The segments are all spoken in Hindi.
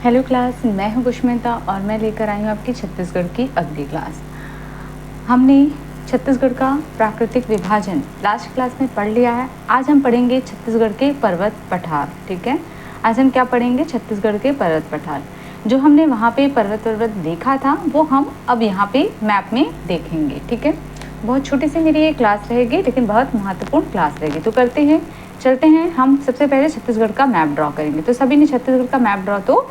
हेलो क्लास, मैं हूँ पुष्मिता और मैं लेकर आई हूँ आपकी छत्तीसगढ़ की अगली क्लास। हमने छत्तीसगढ़ का प्राकृतिक विभाजन लास्ट क्लास में पढ़ लिया है। आज हम पढ़ेंगे छत्तीसगढ़ के पर्वत पठार। ठीक है, आज हम क्या पढ़ेंगे? छत्तीसगढ़ के पर्वत पठार। जो हमने वहाँ पे पर्वत देखा था वो हम अब यहाँ पे मैप में देखेंगे। ठीक है, बहुत छोटी सी मेरी ये क्लास रहेगी लेकिन बहुत महत्वपूर्ण क्लास रहेगी। तो चलते हैं हम सबसे पहले छत्तीसगढ़ का मैप ड्रॉ करेंगे। तो सभी ने छत्तीसगढ़ का मैप ड्रॉ तो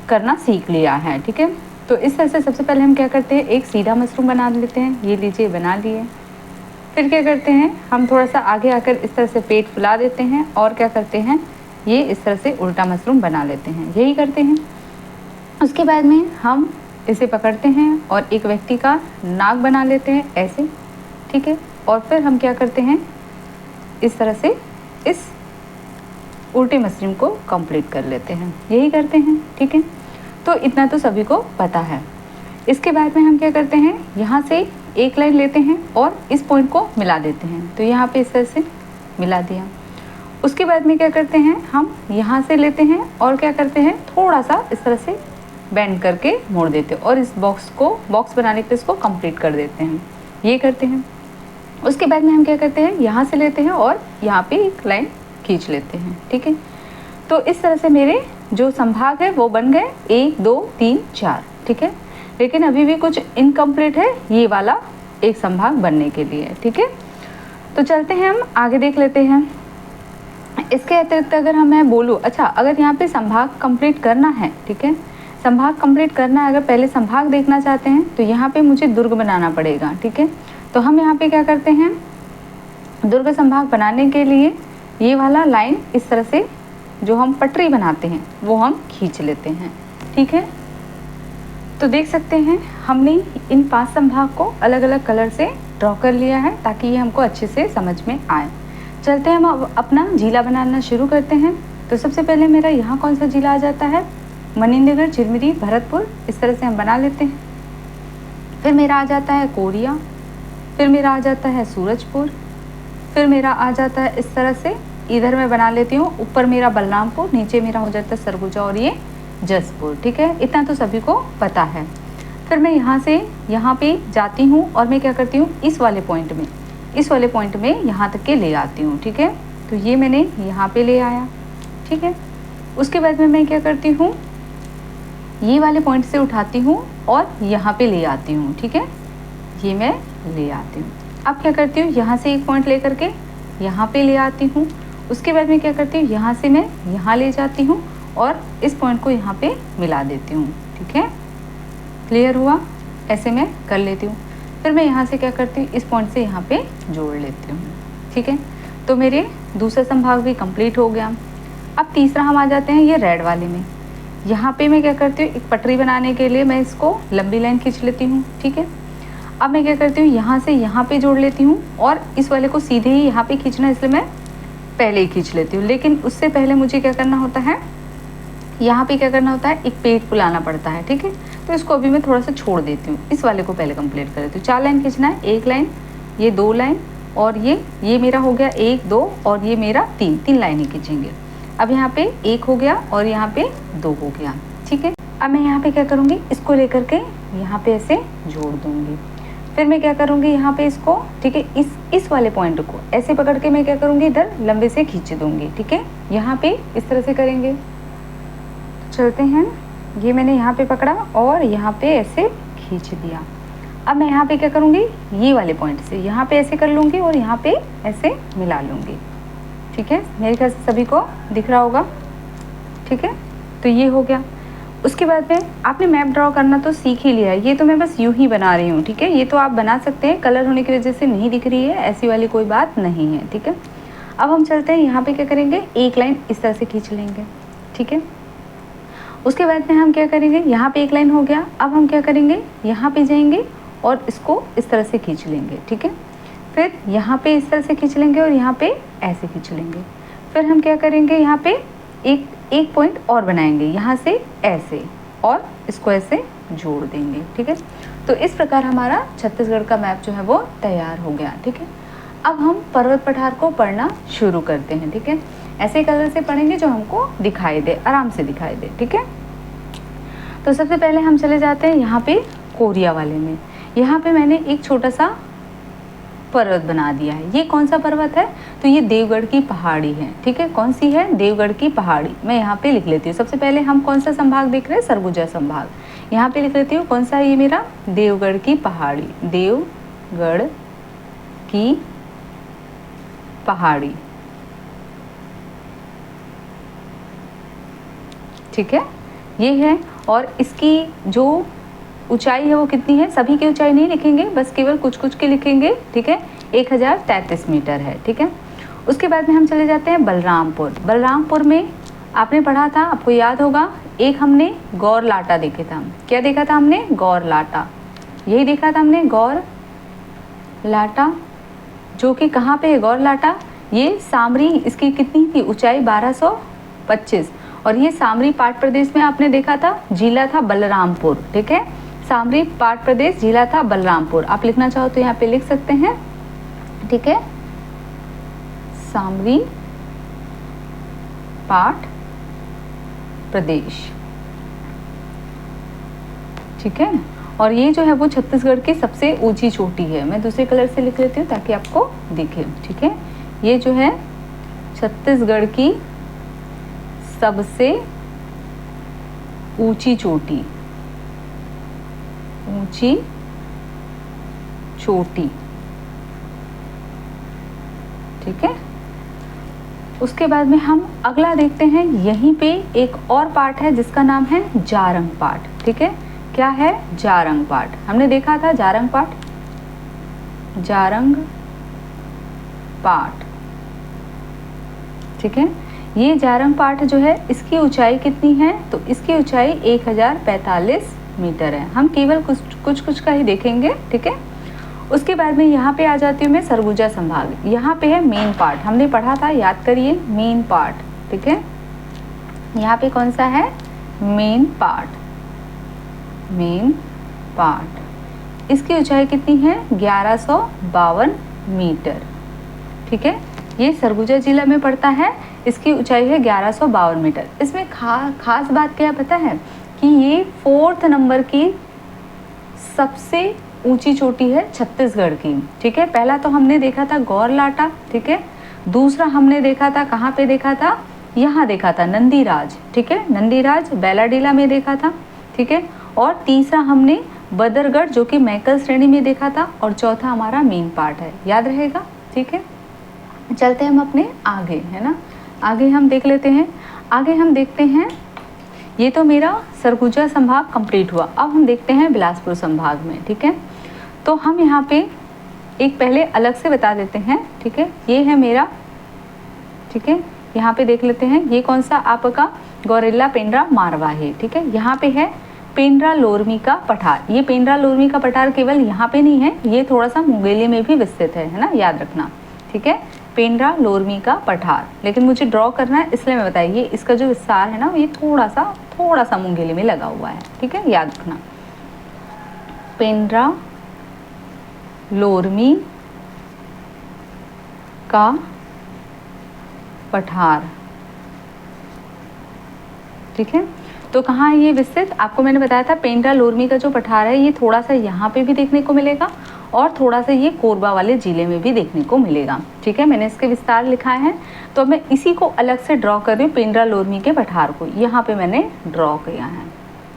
करना सीख लिया है। ठीक है, तो इस तरह से सबसे पहले हम क्या करते हैं, एक सीधा मशरूम बना लेते हैं। ये लीजिए, बना लिए। फिर क्या करते हैं, हम थोड़ा सा आगे आकर इस तरह से पेट फुला देते हैं और क्या करते हैं, ये इस तरह से उल्टा मशरूम बना लेते हैं। यही करते हैं। उसके बाद में हम इसे पकड़ते हैं और एक व्यक्ति का नाक बना लेते हैं ऐसे। ठीक है, और फिर हम क्या करते हैं, इस तरह से इस उल्टे मशरूम को कंप्लीट कर लेते हैं। यही करते हैं। ठीक है, तो इतना तो सभी को पता है। इसके बाद में हम क्या करते हैं, यहाँ से एक लाइन लेते हैं और इस पॉइंट को मिला देते हैं। तो यहाँ पे इस तरह से मिला दिया। उसके बाद में क्या करते हैं, हम यहाँ से लेते हैं और क्या करते हैं, थोड़ा सा इस तरह से बेंड करके मोड़ देते हैं और इस बॉक्स बनाने के लिए इसको कंप्लीट कर देते हैं। ये करते हैं। उसके बाद में हम क्या करते हैं, यहाँ से लेते हैं और यहाँ पे एक लाइन खींच लेते हैं। ठीक है, तो इस तरह से मेरे जो संभाग है वो बन गए 1 2 3 4। ठीक है, लेकिन अभी भी कुछ इनकम्प्लीट है ये वाला एक संभाग बनने के लिए। ठीक है, तो चलते हैं, हम आगे देख लेते हैं। इसके अतिरिक्त अगर मैं बोलूँ, अच्छा अगर यहाँ पे संभाग कंप्लीट करना है, ठीक है, संभाग कंप्लीट करना है, अगर पहले संभाग देखना चाहते हैं तो यहाँ पे मुझे दुर्ग बनाना पड़ेगा। ठीक है, तो हम यहाँ पे क्या करते हैं, दुर्ग संभाग बनाने के लिए ये वाला लाइन इस तरह से जो हम पटरी बनाते हैं वो हम खींच लेते हैं। ठीक है, तो देख सकते हैं हमने इन 5 संभाग को अलग अलग कलर से ड्रॉ कर लिया है ताकि ये हमको अच्छे से समझ में आए। चलते हैं, हम अब अपना जिला बनाना शुरू करते हैं। तो सबसे पहले मेरा यहाँ कौन सा जिला आ जाता है, मनिंदीगढ़, चिरमिरी, भरतपुर। इस तरह से हम बना लेते हैं। फिर मेरा आ जाता है कोरिया, फिर मेरा आ जाता है सूरजपुर, फिर मेरा आ जाता है इस तरह से, इधर मैं बना लेती हूँ, ऊपर मेरा बलरामपुर, नीचे मेरा हो जाता है सरगुजा और ये जसपुर। ठीक है, इतना तो सभी को पता है। फिर मैं यहाँ से यहाँ पे जाती हूँ और मैं क्या करती हूँ, इस वाले पॉइंट में यहाँ तक के ले आती हूँ। ठीक है, तो ये मैंने यहाँ पे ले आया। ठीक है, उसके बाद में मैं क्या करती हूँ, ये वाले पॉइंट से उठाती हूँ और यहाँ पे ले आती हूँ। ठीक है, ये मैं ले आती हूँ। अब क्या करती हूँ, यहाँ से एक पॉइंट ले करके यहाँ पे ले आती हूँ। उसके बाद में क्या करती हूँ, यहाँ से मैं यहाँ ले जाती हूँ और इस पॉइंट को यहाँ पे मिला देती हूँ। ठीक है, क्लियर हुआ? ऐसे मैं कर लेती हूँ। फिर मैं यहाँ से क्या करती हूँ, इस पॉइंट से यहाँ पे जोड़ लेती हूँ। ठीक है, तो मेरे दूसरा संभाग भी कंप्लीट हो गया। अब तीसरा हम आ जाते हैं ये रेड वाले में। यहाँ पे मैं क्या करती हूँ, एक पटरी बनाने के लिए मैं इसको लंबी लाइन खींच लेती हूँ। ठीक है, अब मैं क्या करती हूँ, यहाँ से यहाँ पे जोड़ लेती हूँ और इस वाले को सीधे ही यहाँ पे खींचना, इसलिए मैं पहले ही खींच लेती हूँ। लेकिन उससे पहले मुझे क्या करना होता है, यहाँ पे क्या करना होता है, एक पेट फुलाना पड़ता है। ठीक है, तो इसको अभी मैं थोड़ा सा छोड़ देती हूँ, इस वाले को पहले कंप्लीट कर देती हूँ। 4 लाइन खींचना है, 1 लाइन, ये 2 लाइन और ये मेरा हो गया 1 2 और ये मेरा 3 लाइन ही खींचेंगे। अब यहाँ पे 1 हो गया और यहाँ पे 2 हो गया। ठीक है, अब मैं यहाँ पे क्या करूँगी, इसको लेकर के यहाँ पे ऐसे जोड़ दूँगी। फिर मैं क्या करूँगी, यहाँ पे इसको, ठीक है, इस वाले पॉइंट को ऐसे पकड़ के मैं क्या करूँगी, इधर लंबे से खींच दूँगी। ठीक है, यहाँ पे इस तरह से करेंगे। चलते हैं, ये मैंने यहाँ पे पकड़ा और यहाँ पे ऐसे खींच दिया। अब मैं यहाँ पे क्या करूँगी, ये वाले पॉइंट से यहाँ पे ऐसे कर लूँगी और यहाँ पे ऐसे मिला लूँगी। ठीक है, मेरे ख्याल से सभी को दिख रहा होगा। ठीक है, तो ये हो गया। उसके बाद में आपने मैप ड्रॉ करना तो सीख ही लिया है, ये तो मैं बस यूं ही बना रही हूँ। ठीक है, ये तो आप बना सकते हैं, कलर होने की वजह से नहीं दिख रही है, ऐसी वाली कोई बात नहीं है। ठीक है, अब हम चलते हैं, यहाँ पे क्या करेंगे, एक लाइन इस तरह से खींच लेंगे। ठीक है, उसके बाद में हम क्या करेंगे, यहाँ पे एक लाइन हो गया। अब हम क्या करेंगे, यहाँ पे जाएंगे और इसको इस तरह से खींच लेंगे। ठीक है, फिर यहाँ पे इस तरह से खींच लेंगे और यहाँ पे ऐसे खींच लेंगे। फिर हम क्या करेंगे, यहाँ पे एक पॉइंट और बनाएंगे, यहाँ से ऐसे, और इसको ऐसे जोड़ देंगे। ठीक है, तो इस प्रकार हमारा छत्तीसगढ़ का मैप जो है वो तैयार हो गया। ठीक है, अब हम पर्वत पठार को पढ़ना शुरू करते हैं। ठीक है, ऐसे कलर से पढ़ेंगे जो हमको दिखाई दे, आराम से दिखाई दे। ठीक है, तो सबसे पहले हम चले जाते हैं यहाँ पे कोरिया वाले में। यहाँ पे मैंने एक छोटा सा पर्वत बना दिया है। ये कौन सा पर्वत है? तो ये देवगढ़ की पहाड़ी है। ठीक है, कौन सी है? देवगढ़ की पहाड़ी। मैं यहाँ पे लिख लेती हूँ। सबसे पहले हम कौन सा संभाग देख रहे हैं? सरगुजा संभाग। यहाँ पे लिख लेती हूँ कौन सा है ये मेरा? देवगढ़ की पहाड़ी। देवगढ़ की पहाड़ी। ठीक है, ये है। और इसकी जो ऊंचाई है वो कितनी है? सभी की ऊंचाई नहीं लिखेंगे, बस केवल कुछ कुछ की लिखेंगे। ठीक है, 1033 मीटर है। ठीक है, उसके बाद में हम चले जाते हैं बलरामपुर। बलरामपुर में आपने पढ़ा था, आपको याद होगा, एक हमने गौर लाटा देखे था। क्या देखा था हमने? गौर लाटा। यही देखा था हमने, गौर लाटा, जो कि कहाँ पे है गौर लाटा? ये सामरी, इसकी कितनी थी ऊंचाई? 1225। और ये सामरी पाट प्रदेश में आपने देखा था, जिला था बलरामपुर। ठीक है, सामरी पाट प्रदेश, जिला था बलरामपुर। आप लिखना चाहो तो यहाँ पे लिख सकते हैं। ठीक है, सामरी पाट प्रदेश। ठीक है, और ये जो है वो छत्तीसगढ़ की सबसे ऊंची चोटी है। मैं दूसरे कलर से लिख लेती हूँ ताकि आपको दिखे। ठीक है, ये जो है छत्तीसगढ़ की सबसे ऊंची चोटी, ऊंची चोटी। ठीक है, उसके बाद में हम अगला देखते हैं। यहीं पे एक और पार्ट है जिसका नाम है जारंग पाट। ठीक है, क्या है? जारंग पाट। हमने देखा था जारंग पाट, जारंग पाट। ठीक है, ये जारंग पाट जो है इसकी ऊंचाई कितनी है? तो इसकी ऊंचाई 1045 मीटर है। हम केवल कुछ का ही देखेंगे। ठीक है, उसके बाद में यहाँ पे आ जाती हूँ मैं सरगुजा संभाग। यहाँ पे है मेन पार्ट, हमने पढ़ा था, याद करिए, मेन पार्ट। ठीक है, यहाँ पे कौन सा है? Main part. मेन पार्ट, इसकी ऊंचाई कितनी है? 1152 मीटर। ठीक है, ये सरगुजा जिला में पड़ता है। इसकी ऊंचाई है 1152 मीटर। इसमें खास बात क्या पता है कि ये 4th नंबर की सबसे ऊंची चोटी है छत्तीसगढ़ की। ठीक है, पहला तो हमने देखा था गौर लाटा। ठीक है, दूसरा हमने देखा था, कहाँ पे देखा था? यहाँ देखा था, नंदीराज। ठीक है, नंदीराज बैलाडीला में देखा था। ठीक है, और तीसरा हमने बदरगढ़ जो कि मैकल श्रेणी में देखा था, और चौथा हमारा मेन पार्ट है। याद रहेगा। ठीक है, चलते हैं हम अपने आगे, है ना, आगे हम देख लेते हैं। आगे हम देखते हैं, ये तो मेरा सरगुजा संभाग कंप्लीट हुआ। अब हम देखते हैं बिलासपुर संभाग में। ठीक है, तो हम यहाँ पे एक पहले अलग से बता देते हैं। ठीक है, ये है मेरा, ठीक है, यहाँ पे देख लेते हैं, ये कौन सा आपका? गौरेला पेंड्रा मारवाही। ठीक है, यहाँ पे है पेंड्रा लोरमी का पठार। ये पेंड्रा लोरमी का पठार केवल यहाँ पे नहीं है, ये थोड़ा सा मुंगेली में भी विस्तृत है ना, याद रखना। ठीक है, पेंड्रा लोरमी का पठार, लेकिन मुझे ड्रॉ करना है इसलिए मैं बताइए, इसका जो विस्तार है ना ये थोड़ा सा मुंगेली में लगा हुआ है। ठीक है, याद रखना, पेंड्रा लोरमी का पठार। ठीक है, तो कहाँ है ये विस्तृत? आपको मैंने बताया था पेंड्रा लोरमी का जो पठार है ये थोड़ा सा यहाँ पे भी देखने को मिलेगा और थोड़ा सा ये कोरबा वाले जिले में भी देखने को मिलेगा। ठीक है, मैंने इसके विस्तार लिखा है, तो मैं इसी को अलग से ड्रॉ कर रही हूँ, पेंड्रा लोरमी के पठार को यहाँ पे मैंने ड्रॉ किया है।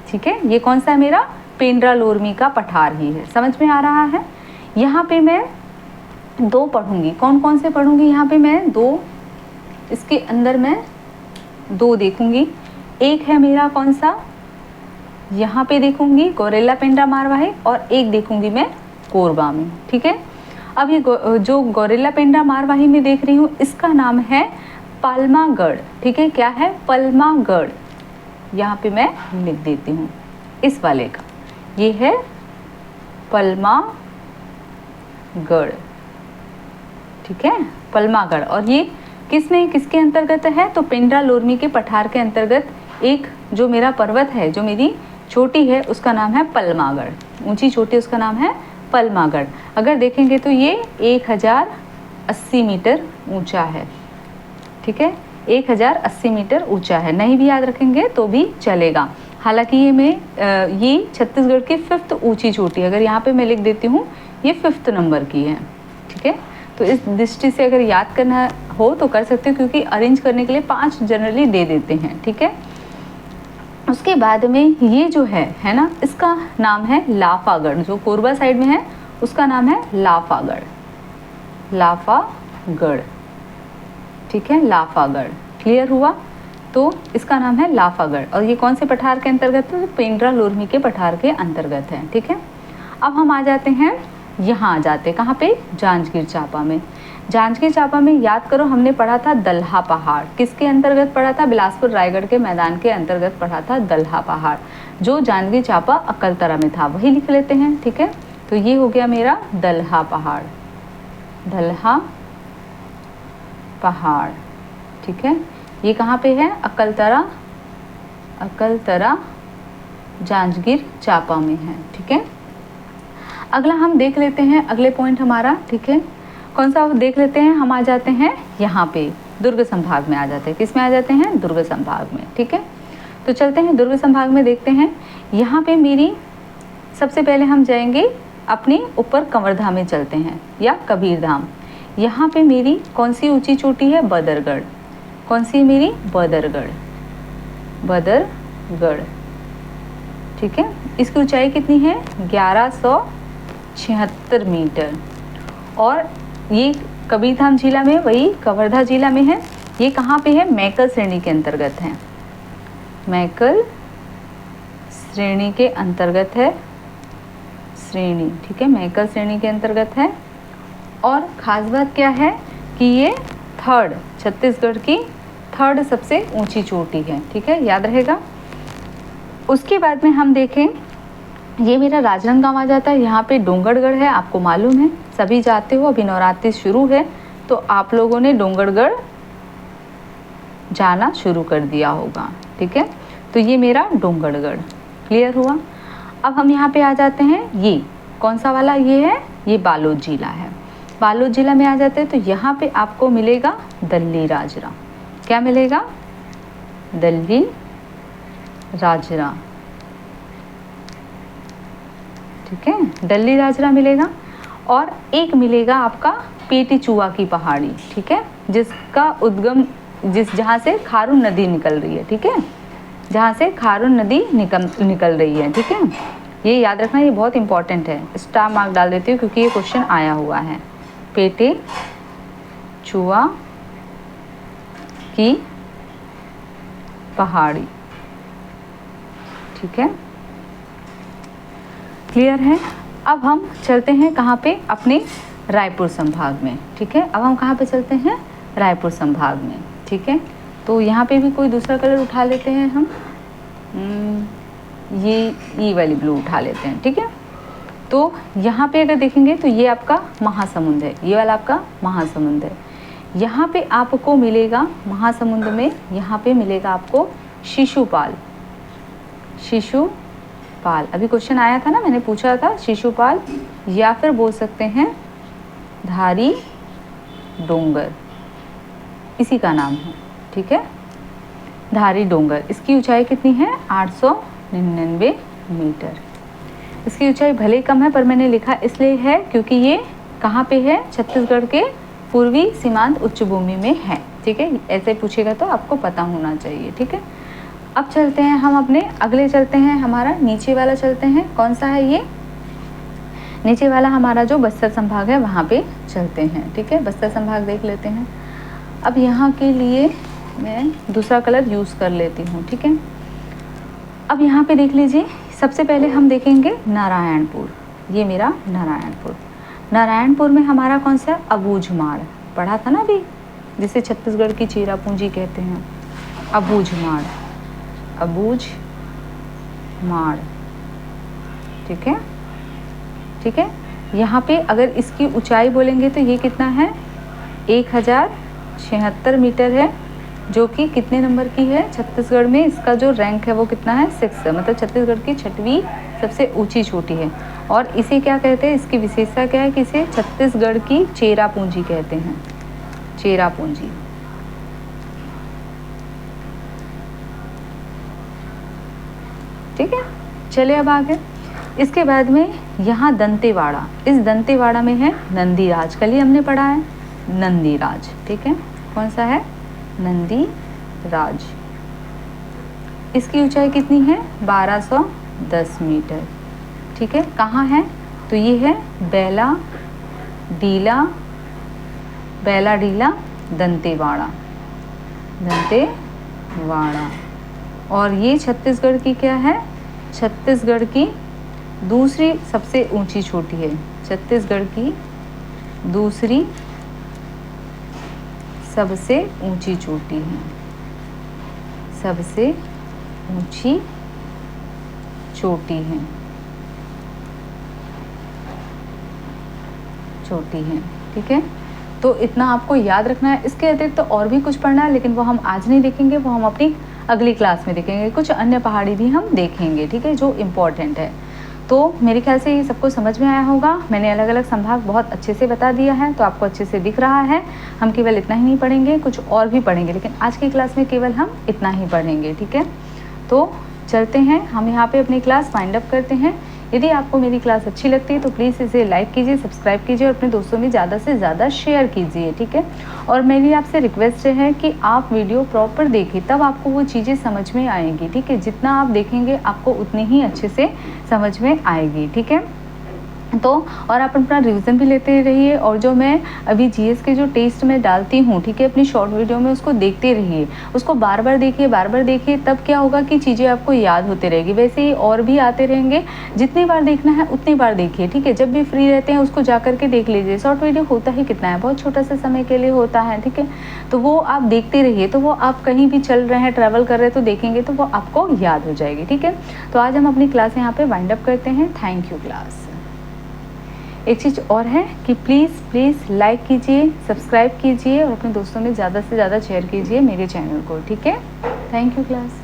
ठीक है, ये कौन सा है मेरा? पेंड्रा लोरमी का पठार ही है। समझ में आ रहा है? यहाँ पे मैं 2 पढ़ूंगी। कौन कौन से पढ़ूंगी? यहाँ पे मैं 2, इसके अंदर मैं 2 देखूंगी। एक है मेरा कौन सा, यहाँ पे देखूंगी गौरेला पेंड्रा मारवाही, और एक देखूंगी मैं कोरबा में। ठीक है, अब ये जो गौरेला पेंड्रा मारवाही में देख रही हूँ इसका नाम है पलमागढ़। ठीक है, क्या है? पलमागढ़। यहाँ पे मैं लिख देती हूँ इस वाले का, ये है पलमागढ़। ठीक है, पलमागढ़। और ये किसके अंतर्गत है? तो पेंड्रा लोरमी के पठार के अंतर्गत एक जो मेरा पर्वत है, जो मेरी चोटी है, उसका नाम है पलमागढ़। ऊंची चोटी उसका नाम है पलमागढ़। अगर देखेंगे तो ये 1080 मीटर ऊंचा है। ठीक है, 1080 मीटर ऊंचा है। नहीं भी याद रखेंगे तो भी चलेगा। हालांकि ये छत्तीसगढ़ की 5th ऊंची चोटी है। अगर यहाँ पे मैं लिख देती हूँ ये 5th नंबर की है, ठीक है। तो इस दृष्टि से अगर याद करना हो तो कर सकते हो, क्योंकि अरेंज करने के लिए 5 जनरली दे देते हैं, ठीक है। उसके बाद में ये जो है ना, इसका नाम है लाफागढ़। जो कोरबा साइड में है उसका नाम है लाफागढ़, लाफागढ़, ठीक है, लाफागढ़। क्लियर हुआ? तो इसका नाम है लाफागढ़, और ये कौन से पठार के अंतर्गत है? तो पेंड्रा लोरमी के पठार के अंतर्गत है, ठीक है। अब हम आ जाते हैं, यहाँ आ जाते हैं कहाँ पे? जांजगीर चांपा में। जांजगीर चांपा में याद करो हमने पढ़ा था दल्हा पहाड़। किसके अंतर्गत पढ़ा था? बिलासपुर रायगढ़ के मैदान के अंतर्गत पढ़ा था दल्हा पहाड़, जो जांजगीर चांपा अकलतरा में था, वही लिख लेते हैं, ठीक है। तो ये हो गया मेरा दल्हा पहाड़, दल्हा पहाड़, ठीक है। ये कहाँ पे है? अकलतरा, अकलतरा जांजगीर चांपा में है, ठीक है। अगला हम देख लेते हैं, अगले पॉइंट हमारा, ठीक है, कौन सा देख लेते हैं। हम आ जाते हैं यहाँ पे दुर्ग संभाग में आ जाते हैं। किस में आ जाते हैं? दुर्ग संभाग में, ठीक है। तो चलते हैं दुर्ग संभाग में, देखते हैं। यहाँ पे मेरी सबसे पहले हम जाएंगे अपने ऊपर कंवरधाम में चलते हैं, या कबीरधाम। यहाँ पे मेरी कौन सी ऊंची चोटी है? बदरगढ़। कौन सी मेरी? बदरगढ़, बदरगढ़, ठीक है। इसकी ऊंचाई कितनी है? 1176 मीटर। और ये कबीरधाम जिला में, वही कवर्धा जिला में है। ये कहाँ पे है? मैकल श्रेणी के अंतर्गत है, मैकल श्रेणी के अंतर्गत है, श्रेणी, ठीक है, मैकल श्रेणी के अंतर्गत है। और ख़ास बात क्या है कि ये छत्तीसगढ़ की 3rd सबसे ऊंची चोटी है, ठीक है, याद रहेगा। उसके बाद में हम देखें, ये मेरा राजनांदगांव आ जाता है। यहाँ पे डोंगरगढ़ है, आपको मालूम है, सभी जाते हो। अभी नवरात्रि शुरू है तो आप लोगों ने डोंगरगढ़ जाना शुरू कर दिया होगा, ठीक है। तो ये मेरा डोंगरगढ़ क्लियर हुआ। अब हम यहाँ पे आ जाते हैं, ये कौन सा वाला? ये है, ये बालोद जिला है। बालोद जिला में आ जाते हैं तो यहाँ पे आपको मिलेगा दल्ली राजरा। क्या मिलेगा? दल्ली राजरा, ठीक है, दल्ली राजरा मिलेगा। और एक मिलेगा आपका पेटी चुआ की पहाड़ी, ठीक है, जिसका उद्गम जहाँ से खारून नदी निकल रही है, ठीक है, जहाँ से खारून नदी निकल रही है, ठीक है। ये याद रखना, ये बहुत इंपॉर्टेंट है। स्टार मार्क डाल देती हूँ क्योंकि ये क्वेश्चन आया हुआ है। पेटे चुआ की पहाड़ी, ठीक है, क्लियर है। अब हम चलते हैं कहाँ पे? अपने रायपुर संभाग में, ठीक है। अब हम कहाँ पे चलते हैं? रायपुर संभाग में, ठीक है। तो यहाँ पे भी कोई दूसरा कलर उठा लेते हैं हम, ये वाली ब्लू उठा लेते हैं, ठीक है। तो यहाँ पे अगर देखेंगे तो ये आपका महासमुंद है, ये वाला आपका महासमुंद है। यहाँ पे आपको मिलेगा महासमुंद में, यहाँ पे मिलेगा आपको शिशुपाल, शिशुपाल। अभी क्वेश्चन आया था ना, मैंने पूछा था शिशुपाल, या फिर बोल सकते हैं धारी डोंगर, इसी का नाम है, ठीक है, धारी डोंगर। इसकी ऊंचाई कितनी है? 899 मीटर। इसकी ऊंचाई भले ही कम है, पर मैंने लिखा इसलिए है क्योंकि ये कहाँ पे है? छत्तीसगढ़ के पूर्वी सीमांत उच्च भूमि में है, ठीक है। ऐसे पूछेगा तो आपको पता होना चाहिए, ठीक है। अब चलते हैं हम अपने अगले, चलते हैं हमारा नीचे वाला, चलते हैं कौन सा है ये? नीचे वाला हमारा जो बस्तर संभाग है वहाँ पे चलते हैं, ठीक है। बस्तर संभाग देख लेते हैं। अब यहाँ के लिए मैं दूसरा कलर यूज़ कर लेती हूँ, ठीक है। अब यहाँ पे देख लीजिए, सबसे पहले हम देखेंगे नारायणपुर। ये मेरा नारायणपुर, नारायणपुर में हमारा कौन सा? अबूझमाड़, पढ़ा था ना अभी, जिसे छत्तीसगढ़ की चेरापूंजी कहते हैं, अबूझमाड़, अबूझमाड़, ठीक है, ठीक है। यहाँ पे अगर इसकी ऊंचाई बोलेंगे तो ये कितना है? 1076 मीटर है, जो कि कितने नंबर की है? छत्तीसगढ़ में इसका जो रैंक है वो कितना है? 6, मतलब छत्तीसगढ़ की 6वीं सबसे ऊंची चोटी है। और इसे क्या कहते हैं? इसकी विशेषता क्या है कि इसे छत्तीसगढ़ की चेरापूंजी कहते हैं, चेरापूंजी। ठीक है। चलिए अब आगे। इसके बाद में यहाँ दंतेवाड़ा, इस दंतेवाड़ा में है नंदीराज, कल ही हमने पढ़ा है नंदीराज, ठीक है। कौन सा है? नंदीराज। इसकी ऊंचाई कितनी है? 1210 मीटर, ठीक है। कहाँ है? तो ये है बैलाडीला दंतेवाड़ा, और ये छत्तीसगढ़ की क्या है? छत्तीसगढ़ की दूसरी सबसे ऊंची चोटी है। छत्तीसगढ़ की दूसरी सबसे ऊंची चोटी है, सबसे ऊंची चोटी है, ठीक है। तो इतना आपको याद रखना है। इसके अतिरिक्त तो और भी कुछ पढ़ना है, लेकिन वो हम आज नहीं देखेंगे, वो हम अपनी अगली क्लास में देखेंगे। कुछ अन्य पहाड़ी भी हम देखेंगे, ठीक है, जो इम्पोर्टेंट है। तो मेरे ख्याल से ये सबको समझ में आया होगा। मैंने अलग अलग संभाग बहुत अच्छे से बता दिया है, तो आपको अच्छे से दिख रहा है। हम केवल इतना ही नहीं पढ़ेंगे, कुछ और भी पढ़ेंगे, लेकिन आज की क्लास में केवल हम इतना ही पढ़ेंगे, ठीक है। तो चलते हैं, हम यहाँ पे अपनी क्लास वाइंड अप करते हैं। यदि आपको मेरी क्लास अच्छी लगती है तो प्लीज़ इसे लाइक कीजिए, सब्सक्राइब कीजिए और अपने दोस्तों में ज़्यादा से ज़्यादा शेयर कीजिए, ठीक है। और मेरी आपसे रिक्वेस्ट है कि आप वीडियो प्रॉपर देखें, तब आपको वो चीज़ें समझ में आएंगी, ठीक है। जितना आप देखेंगे आपको उतनी ही अच्छे से समझ में आएगी, ठीक है। तो और आप अपना रिवीजन भी लेते रहिए, और जो मैं अभी जीएस के जो टेस्ट में डालती हूँ, ठीक है, अपनी शॉर्ट वीडियो में, उसको देखते रहिए, उसको बार बार देखिए, तब क्या होगा कि चीज़ें आपको याद होती रहेगी। वैसे ही और भी आते रहेंगे, जितनी बार देखना है उतनी बार देखिए, ठीक है। जब भी फ्री रहते हैं उसको जा करके देख लीजिए। शॉर्ट वीडियो होता ही कितना है, बहुत छोटा सा समय के लिए होता है, ठीक है। तो वो आप देखते रहिए, तो वो आप कहीं भी चल रहे हैं, ट्रैवल कर रहे हैं तो देखेंगे तो वो आपको याद हो जाएगी, ठीक है। तो आज हम अपनी क्लास यहाँ पे वाइंड अप करते हैं। Thank you class. एक चीज़ और है कि प्लीज़ लाइक कीजिए, सब्सक्राइब कीजिए और अपने दोस्तों में ज़्यादा से ज़्यादा शेयर कीजिए मेरे चैनल को, ठीक है। Thank you class.